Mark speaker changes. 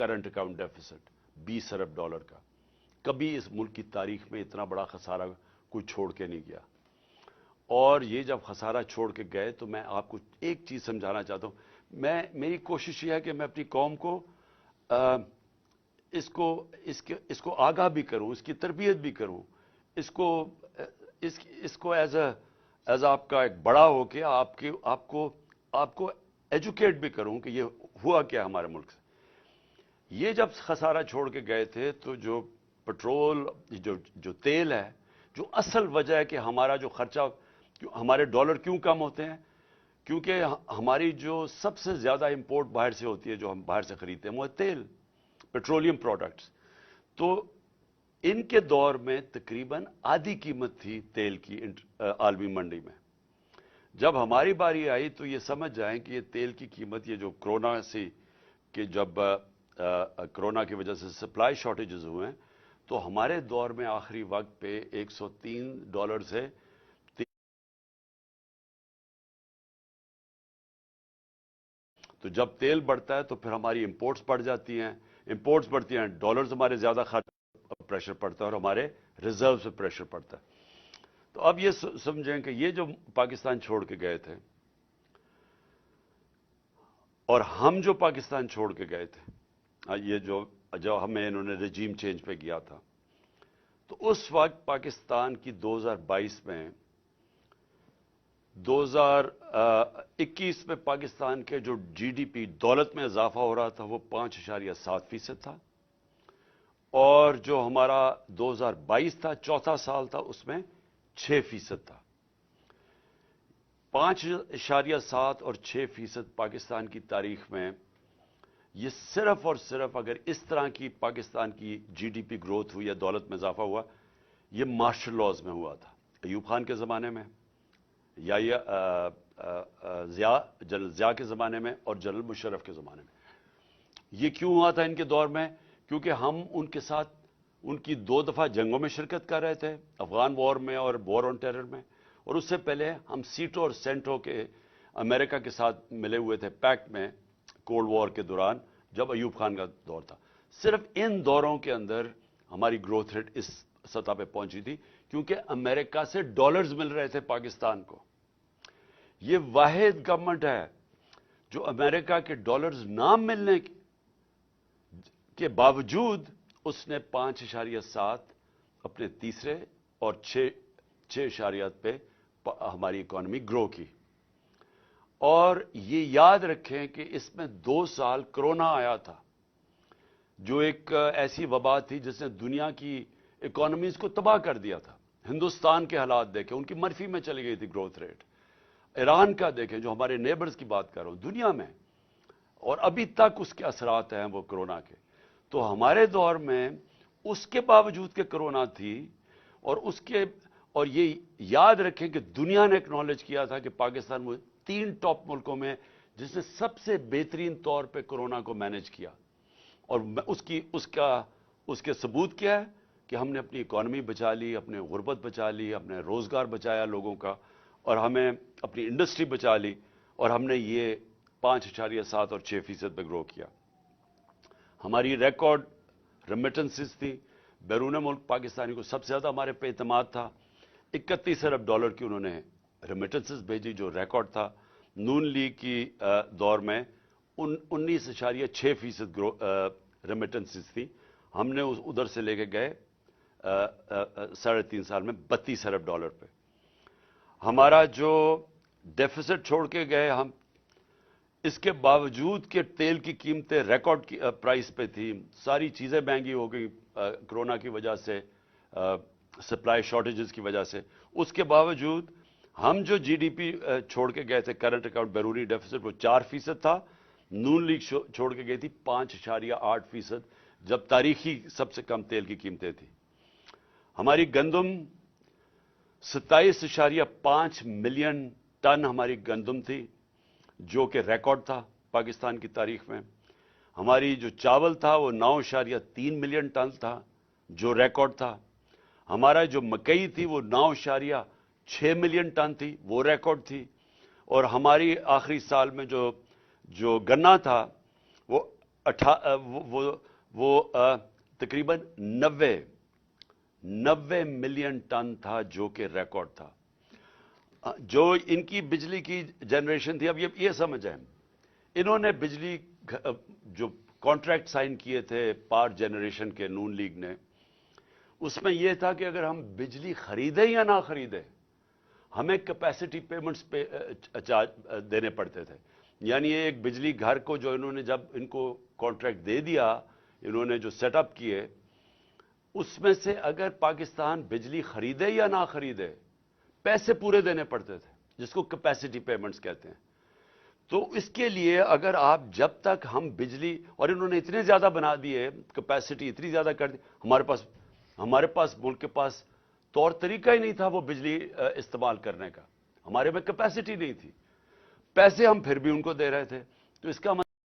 Speaker 1: Current account deficit $20 अरब का। कभी इस मुल्क की तारीख में इतना बड़ा खसारा कोई छोड़ के नहीं गया। और ये जब खसारा छोड़ के गए तो मैं आपको एक चीज समझाना चाहता हूं। मेरी कोशिश ये है कि मैं अपनी कौम को इसको आगाह भी करूं, इसकी तरबियत भी करूं, इसको एज आपका एक बड़ा हो के आपको एजुकेट भी करूं कि ये हुआ क्या हमारे मुल्क से। ये जब खसारा छोड़ के गए थे तो जो पेट्रोल, जो तेल है, जो असल वजह है कि हमारा जो खर्चा, हमारे डॉलर क्यों कम होते हैं, क्योंकि हमारी जो सबसे ज्यादा इंपोर्ट बाहर से होती है, जो हम बाहर से खरीदते हैं, वो है तेल, पेट्रोलियम प्रोडक्ट्स। तो इनके दौर में तकरीबन आधी कीमत थी तेल की आलमी मंडी में। जब हमारी बारी आई तो ये समझ जाएं कि ये तेल की कीमत, ये जो कोरोना से कि जब कोरोना की वजह से सप्लाई शॉर्टेजेस हुए हैं, तो हमारे दौर में आखिरी वक्त पे $103 से तो जब तेल बढ़ता है तो फिर हमारी इंपोर्ट्स बढ़ जाती हैं, इंपोर्ट्स बढ़ती हैं, डॉलर्स हमारे ज्यादा प्रेशर पड़ता है और हमारे रिजर्व पे प्रेशर पड़ता है। तो अब ये समझें कि ये जो पाकिस्तान छोड़ के गए थे और हम जो पाकिस्तान छोड़ के गए थे, ये जो हमें इन्होंने रजीम चेंज पे किया था, तो उस वक्त पाकिस्तान की 2022 में 2021 में पाकिस्तान के जो जीडीपी दौलत में इजाफा हो रहा था वो 5.7% था, और जो हमारा 2022 था, चौथा साल था, उसमें 6% था। 5.7 और 6% पाकिस्तान की तारीख में, ये सिर्फ और सिर्फ अगर इस तरह की पाकिस्तान की जीडीपी ग्रोथ हुई या दौलत में इजाफा हुआ, ये मार्शल लॉज में हुआ था, अयूब खान के ज़माने में, या ये जनरल ज़िया के ज़माने में और जनरल मुशर्रफ के ज़माने में। ये क्यों हुआ था इनके दौर में? क्योंकि हम उनके साथ उनकी 2 दफ़ा जंगों में शिरकत कर रहे थे, अफगान वॉर में और वॉर ऑन टेरर में, और उससे पहले हम सीटो और सेंटो के अमेरिका के साथ मिले हुए थे पैक्ट में कोल्ड वॉर के दौरान, जब अयूब खान का दौर था। सिर्फ इन दौरों के अंदर हमारी ग्रोथ रेट इस सतह पे पहुंची थी, क्योंकि अमेरिका से डॉलर्स मिल रहे थे पाकिस्तान को। ये वाहिद गवर्नमेंट है जो अमेरिका के डॉलर्स ना मिलने के बावजूद उसने 5.7 अपने तीसरे और 6 पे हमारी इकोनॉमी ग्रो की। और ये याद रखें कि इसमें 2 साल कोरोना आया था, जो एक ऐसी वबा थी जिसने दुनिया की इकोनॉमीज को तबाह कर दिया था। हिंदुस्तान के हालात देखें, उनकी मर्फी में चली गई थी ग्रोथ रेट। ईरान का देखें, जो हमारे नेबर्स की बात कर रहा हूं दुनिया में, और अभी तक उसके असरात हैं वो कोरोना के। तो हमारे दौर में उसके बावजूद कि कोरोना थी, और ये याद रखें कि दुनिया ने एक्नॉलेज किया था कि पाकिस्तान वो 3 टॉप मुल्कों में जिसने सबसे बेहतरीन तौर पे कोरोना को मैनेज किया। और उसके सबूत क्या है कि हमने अपनी इकोनॉमी बचा ली, अपने गुर्बत बचा ली, अपने रोजगार बचाया लोगों का, और हमें अपनी इंडस्ट्री बचा ली, और हमने ये 5.7 और 6% पे ग्रो किया। हमारी रिकॉर्ड रेमिटेंसेस थी, बैरून मुल्क पाकिस्तानी को सबसे ज्यादा हमारे पे एतमाद था। $31 अरब की उन्होंने रेमिटेंसेस भेजी, जो रिकॉर्ड था। नून लीग की दौर में 19.6% रेमिटेंसेस थी, हमने उधर से लेके गए 3.5 साल में $32 अरब पे। हमारा जो डेफिसिट छोड़ के गए हम, इसके बावजूद कि तेल की कीमतें रिकॉर्ड प्राइस पे थी, सारी चीजें महंगी हो गई कोरोना की वजह से, सप्लाई शॉर्टेजेस की वजह से, उसके बावजूद हम जो जीडीपी छोड़ के गए थे, करंट अकाउंट बैरूनी डेफिसिट, वो 4% था। नून लीग छोड़ के गई थी 5.8%, जब तारीखी सबसे कम तेल की कीमतें थी। हमारी गंदम 27.5 मिलियन टन हमारी गंदम थी, जो कि रिकॉर्ड था पाकिस्तान की तारीख में। हमारी जो चावल था वो 9.3 मिलियन टन था, जो रिकॉर्ड था। हमारा जो मकई थी वो 9.6 मिलियन टन थी, वो रिकॉर्ड थी। और हमारी आखिरी साल में जो गन्ना था वो وہ تقریباً 90 ملین ٹن تھا جو کہ ریکارڈ تھا. جو ان کی بجلی کی جنریشن تھی. اب یہ سمجھ آئے, انہوں نے بجلی جو کانٹریکٹ سائن کیے تھے پاور جنریشن کے نون لیگ نے, اس میں یہ تھا کہ اگر ہم بجلی خریدیں یا نہ خریدیں ہمیں کیپیسٹی پیمنٹس پہ دینے پڑتے تھے. یعنی یہ ایک بجلی گھر کو جو انہوں نے جب ان کو کانٹریکٹ دے دیا, انہوں نے جو سیٹ اپ کیے, اس میں سے اگر پاکستان بجلی خریدے یا نہ خریدے پیسے پورے دینے پڑتے تھے, جس کو کیپیسٹی پیمنٹس کہتے ہیں. تو اس کے لیے اگر آپ جب تک ہم بجلی, اور انہوں نے اتنے زیادہ بنا دیے, کیپیسٹی اتنی زیادہ کر دی, ہمارے پاس ملک کے پاس طور طریقہ ہی نہیں تھا وہ بجلی استعمال کرنے کا. ہمارے میں کیپیسٹی نہیں تھی, پیسے ہم پھر بھی ان کو دے رہے تھے. تو اس کا